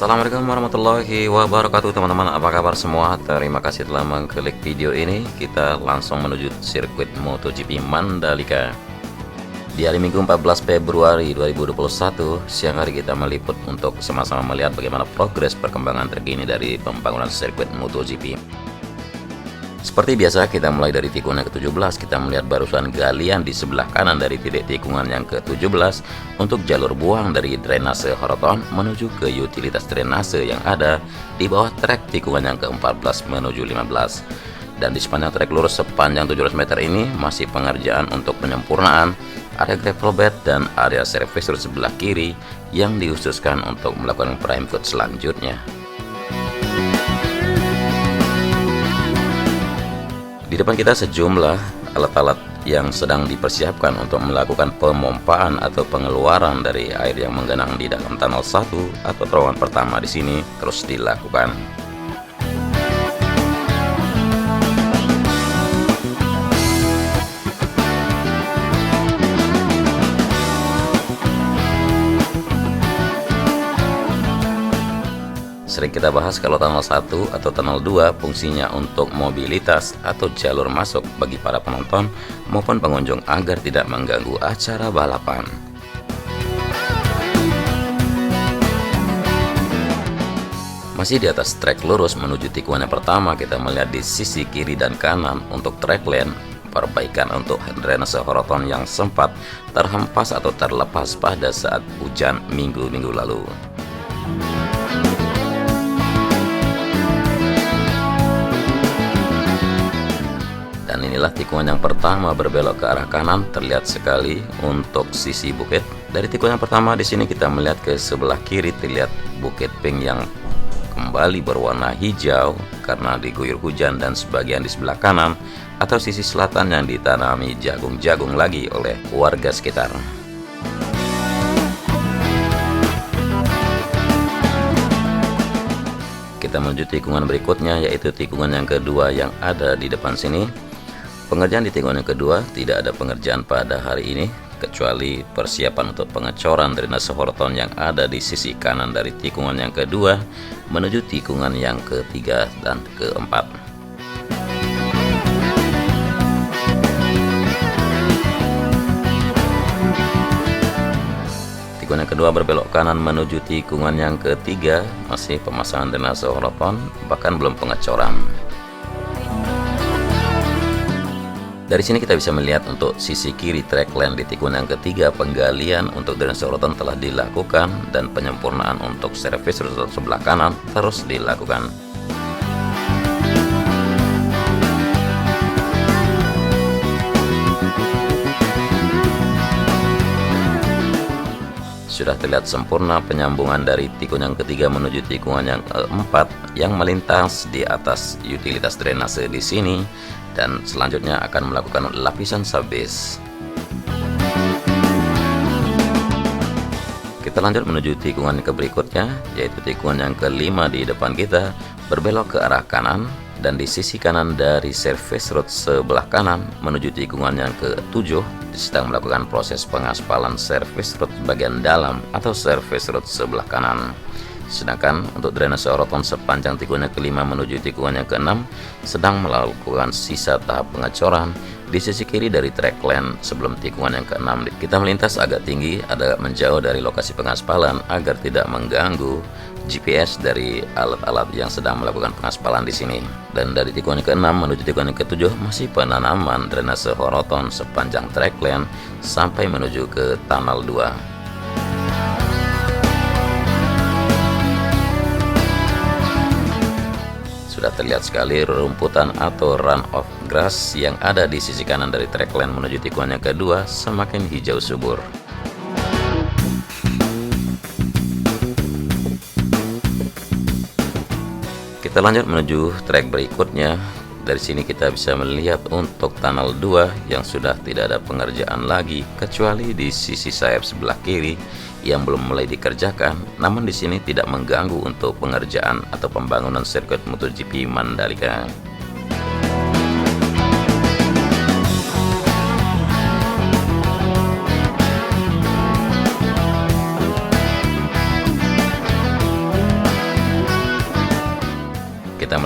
Assalamualaikum warahmatullahi wabarakatuh teman-teman, apa kabar semua? Terima kasih telah mengklik video ini. Kita langsung menuju sirkuit MotoGP Mandalika. Di hari Minggu 14 Februari 2021, siang hari kita meliput untuk sama-sama melihat bagaimana progres perkembangan terkini dari pembangunan sirkuit MotoGP. Seperti biasa, kita mulai dari tikungan yang ke-17. Kita melihat barusan galian di sebelah kanan dari titik tikungan yang ke-17 untuk jalur buang dari drainase Horoton menuju ke utilitas drainase yang ada di bawah trek tikungan yang ke-14 menuju 15. Dan di sepanjang trek lurus sepanjang 700 meter ini masih pengerjaan untuk penyempurnaan area gravel bed dan area service road sebelah kiri yang dikhususkan untuk melakukan prime foot selanjutnya. Di depan kita sejumlah alat-alat yang sedang dipersiapkan untuk melakukan pemompaan atau pengeluaran dari air yang menggenang di dalam tunnel 1 atau terowongan pertama di sini terus dilakukan. Sering kita bahas kalau tunnel 1 atau tunnel 2 fungsinya untuk mobilitas atau jalur masuk bagi para penonton maupun pengunjung agar tidak mengganggu acara balapan. Masih di atas trek lurus menuju tikungan yang pertama, kita melihat di sisi kiri dan kanan untuk track lane perbaikan untuk drainase Horoton yang sempat terhempas atau terlepas pada saat hujan minggu-minggu lalu. Dan inilah tikungan yang pertama berbelok ke arah kanan, terlihat sekali untuk sisi bukit. Dari tikungan yang pertama di sini kita melihat ke sebelah kiri, terlihat bukit pink yang kembali berwarna hijau karena diguyur hujan, dan sebagian di sebelah kanan atau sisi selatan yang ditanami jagung-jagung lagi oleh warga sekitar. Kita menuju tikungan berikutnya, yaitu tikungan yang kedua yang ada di depan sini. Pengerjaan di tikungan yang kedua tidak ada pengerjaan pada hari ini kecuali persiapan untuk pengecoran drainase Horoton yang ada di sisi kanan dari tikungan yang kedua menuju tikungan yang ketiga dan keempat. Tikungan yang kedua berbelok kanan menuju tikungan yang ketiga, masih pemasangan drainase Horoton, bahkan belum pengecoran. Dari sini kita bisa melihat untuk sisi kiri track lane di tikungan yang ketiga, penggalian untuk drainase Horoton telah dilakukan dan penyempurnaan untuk service road sebelah kanan terus dilakukan. Sudah terlihat sempurna penyambungan dari tikungan yang ketiga menuju tikungan yang keempat yang melintas di atas utilitas drainase di sini, dan selanjutnya akan melakukan lapisan subbase. Kita lanjut menuju tikungan ke berikutnya, yaitu tikungan yang kelima di depan kita, berbelok ke arah kanan, dan di sisi kanan dari service road sebelah kanan menuju tikungan yang ke-7 sedang melakukan proses pengaspalan service road bagian dalam atau service road sebelah kanan. Sedangkan untuk drainase Horoton sepanjang tikungan yang kelima menuju tikungan yang ke-6 sedang melakukan sisa tahap pengecoran di sisi kiri dari track lane sebelum tikungan yang ke-6. Kita melintas agak tinggi, agak menjauh dari lokasi pengaspalan agar tidak mengganggu GPS dari alat-alat yang sedang melakukan pengaspalan di sini. Dan dari tikungan yang ke-6 menuju tikungan yang ke-7 masih penanaman drainase Horoton sepanjang track lane sampai menuju ke tunnel 2. Sudah terlihat sekali rumputan atau run of grass yang ada di sisi kanan dari track lane menuju tikungan yang kedua semakin hijau subur. Kita lanjut menuju track berikutnya. Dari sini kita bisa melihat untuk tunnel 2 yang sudah tidak ada pengerjaan lagi kecuali di sisi sayap sebelah kiri yang belum mulai dikerjakan, namun di sini tidak mengganggu untuk pengerjaan atau pembangunan sirkuit MotoGP Mandalika.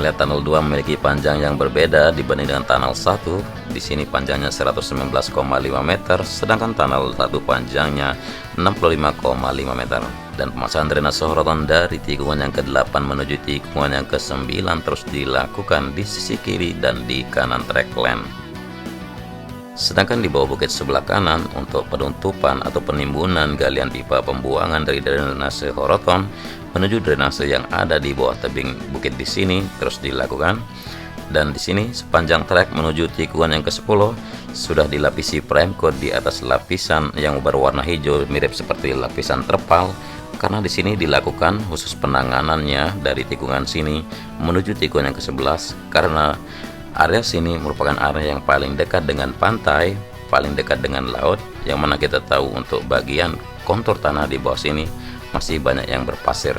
lihat tunnel 2 memiliki panjang yang berbeda dibanding dengan tunnel 1. Di sini panjangnya 119,5 meter, sedangkan tunnel 1 panjangnya 65,5 meter. Dan pemasangan drainase horoton dari tikungan yang ke-8 menuju tikungan yang ke-9 terus dilakukan di sisi kiri dan di kanan trackland. Sedangkan di bawah bukit sebelah kanan untuk penutupan atau penimbunan galian pipa pembuangan dari drainase horoton menuju drainase yang ada di bawah tebing bukit di sini terus dilakukan. Dan di sini sepanjang trek menuju tikungan yang ke-10 sudah dilapisi prime coat di atas lapisan yang berwarna hijau mirip seperti lapisan terpal, karena di sini dilakukan khusus penanganannya dari tikungan sini menuju tikungan yang ke-11, karena area sini merupakan area yang paling dekat dengan pantai, paling dekat dengan laut, yang mana kita tahu untuk bagian kontur tanah di bawah sini masih banyak yang berpasir.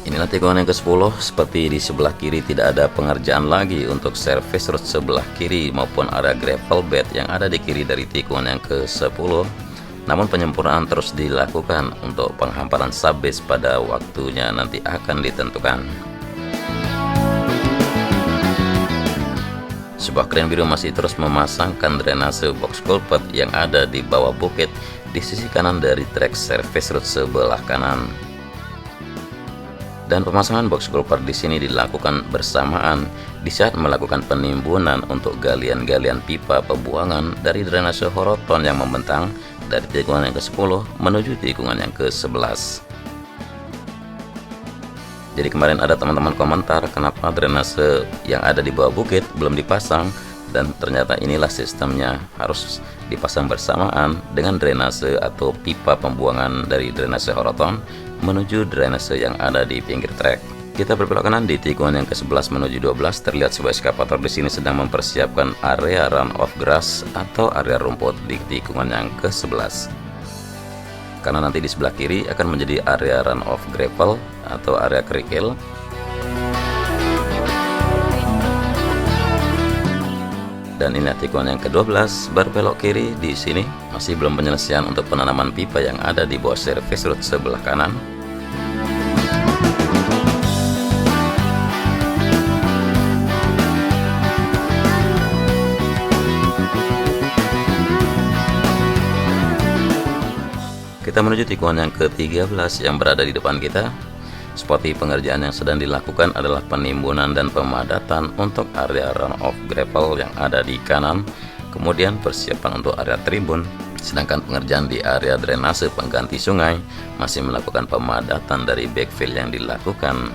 Inilah tikungan yang ke-10. Seperti di sebelah kiri tidak ada pengerjaan lagi untuk service road sebelah kiri maupun area gravel bed yang ada di kiri dari tikungan yang ke-10. Namun penyempurnaan terus dilakukan untuk penghamparan subbase pada waktunya nanti akan ditentukan. Sebuah kren biru masih terus memasangkan drainase box culvert yang ada di bawah bukit di sisi kanan dari trek service road sebelah kanan. Dan pemasangan box culvert di sini dilakukan bersamaan di saat melakukan penimbunan untuk galian-galian pipa pembuangan dari drainase horoton yang membentang dari tikungan yang ke-10 menuju tikungan yang ke-11. Jadi kemarin ada teman-teman komentar kenapa drainase yang ada di bawah bukit belum dipasang, dan ternyata inilah sistemnya, harus dipasang bersamaan dengan drainase atau pipa pembuangan dari drainase horoton menuju drainase yang ada di pinggir trek. Kita berbelok kanan di tikungan yang ke-11 menuju 12, terlihat sebuah eskavator di sini sedang mempersiapkan area run off grass atau area rumput di tikungan yang ke-11. Karena nanti di sebelah kiri akan menjadi area run off gravel atau area kerikil. Dan ini tikungan yang ke-12, berbelok kiri. Di sini masih belum penyelesaian untuk penanaman pipa yang ada di bawah service road sebelah kanan. Kita menuju tikungan yang ke-13 yang berada di depan kita. Seperti pengerjaan yang sedang dilakukan adalah penimbunan dan pemadatan untuk area runoff gravel yang ada di kanan, kemudian persiapan untuk area tribun. Sedangkan pengerjaan di area drainase pengganti sungai masih melakukan pemadatan dari backfill yang dilakukan.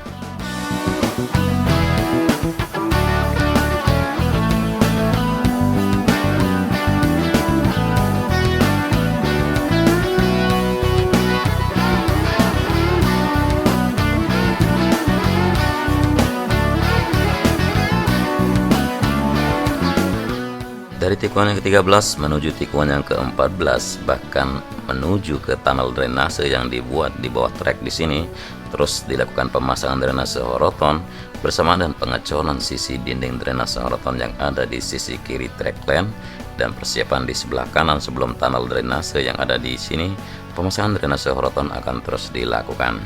Dari tikungan yang ke-13 menuju tikungan yang ke-14, bahkan menuju ke tunnel drainase yang dibuat di bawah trek di sini, terus dilakukan pemasangan drainase horoton bersama dengan pengecoran sisi dinding drainase horoton yang ada di sisi kiri trackland, dan persiapan di sebelah kanan sebelum tunnel drainase yang ada di sini. Pemasangan drainase horoton akan terus dilakukan.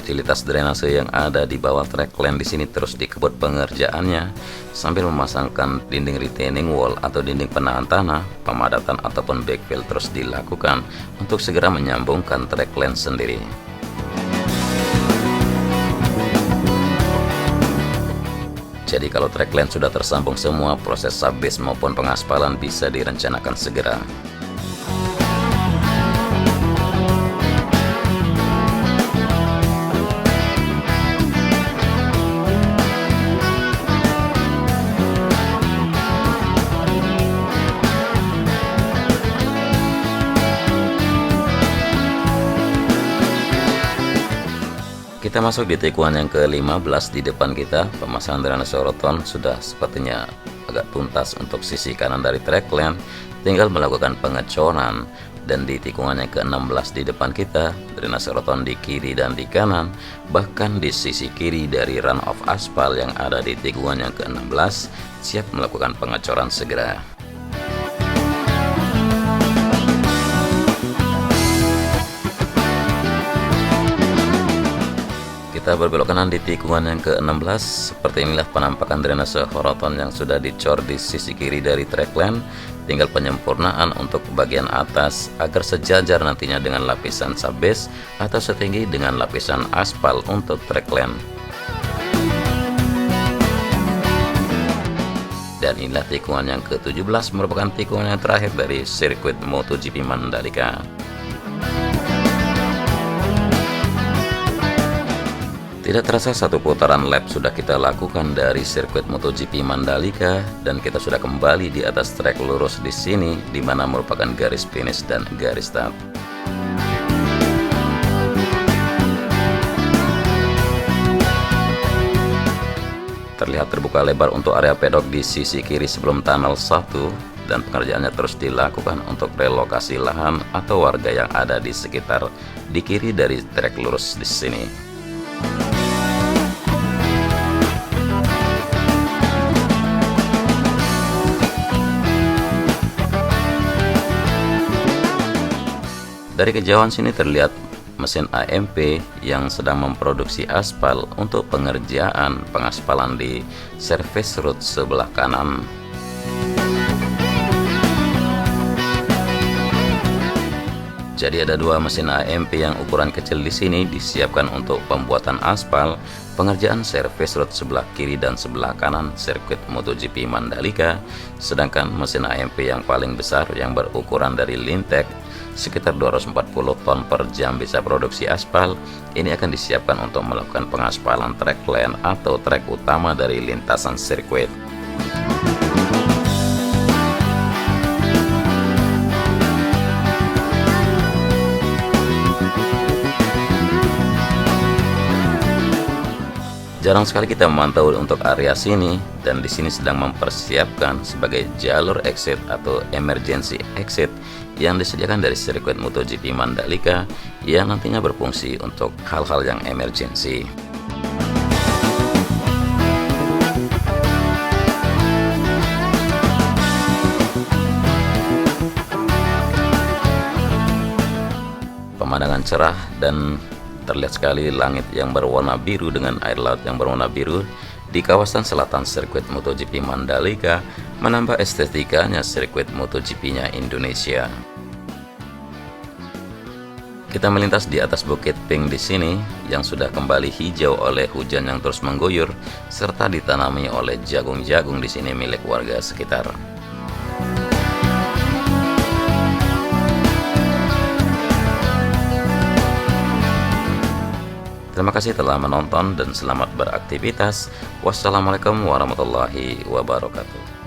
Utilitas drainase yang ada di bawah trackland di sini terus dikebut pengerjaannya sambil memasangkan dinding retaining wall atau dinding penahan tanah. Pemadatan ataupun backfill terus dilakukan untuk segera menyambungkan trackland sendiri. Jadi kalau trackland sudah tersambung semua, proses subbase maupun pengaspalan bisa direncanakan segera. Kita masuk di tikungan yang ke-15 di depan kita. Pemasangan drainase horoton sudah sepertinya agak tuntas untuk sisi kanan dari trackland. Tinggal melakukan pengecoran dan di tikungan yang ke-16 di depan kita, drainase roton di kiri dan di kanan, bahkan di sisi kiri dari runoff aspal yang ada di tikungan yang ke-16 siap melakukan pengecoran segera. Kita berbelok kanan di tikungan yang ke-16. Seperti inilah penampakan drainase roton yang sudah dicor di sisi kiri dari trackland. Tinggal penyempurnaan untuk bagian atas agar sejajar nantinya dengan lapisan subbase atau setinggi dengan lapisan aspal untuk trackland. Dan inilah tikungan yang ke-17, merupakan tikungan yang terakhir dari sirkuit MotoGP Mandalika. Tidak terasa satu putaran lap sudah kita lakukan dari sirkuit MotoGP Mandalika dan kita sudah kembali di atas trek lurus di sini, di mana merupakan garis finish dan garis start. Terlihat terbuka lebar untuk area pedok di sisi kiri sebelum tunnel 1 dan pengerjaannya terus dilakukan untuk relokasi lahan atau warga yang ada di sekitar di kiri dari trek lurus di sini. Dari kejauhan sini terlihat mesin AMP yang sedang memproduksi aspal untuk pengerjaan pengaspalan di service road sebelah kanan. Jadi ada dua mesin AMP yang ukuran kecil di sini disiapkan untuk pembuatan aspal, pengerjaan service road sebelah kiri dan sebelah kanan sirkuit MotoGP Mandalika. Sedangkan mesin AMP yang paling besar yang berukuran dari Lintek sekitar 240 ton per jam bisa produksi aspal. Ini akan disiapkan untuk melakukan pengaspalan track lane atau trek utama dari lintasan sirkuit. Jarang sekali kita memantau untuk area sini, dan di sini sedang mempersiapkan sebagai jalur exit atau emergency exit yang disediakan dari sirkuit MotoGP Mandalika yang nantinya berfungsi untuk hal-hal yang emergency. Pemandangan cerah dan terlihat sekali langit yang berwarna biru dengan air laut yang berwarna biru di kawasan selatan sirkuit MotoGP Mandalika menambah estetikanya sirkuit MotoGP-nya Indonesia. Kita melintas di atas Bukit Pink di sini yang sudah kembali hijau oleh hujan yang terus mengguyur serta ditanami oleh jagung-jagung di sini milik warga sekitar. Terima kasih telah menonton dan selamat beraktivitas. Wassalamualaikum warahmatullahi wabarakatuh.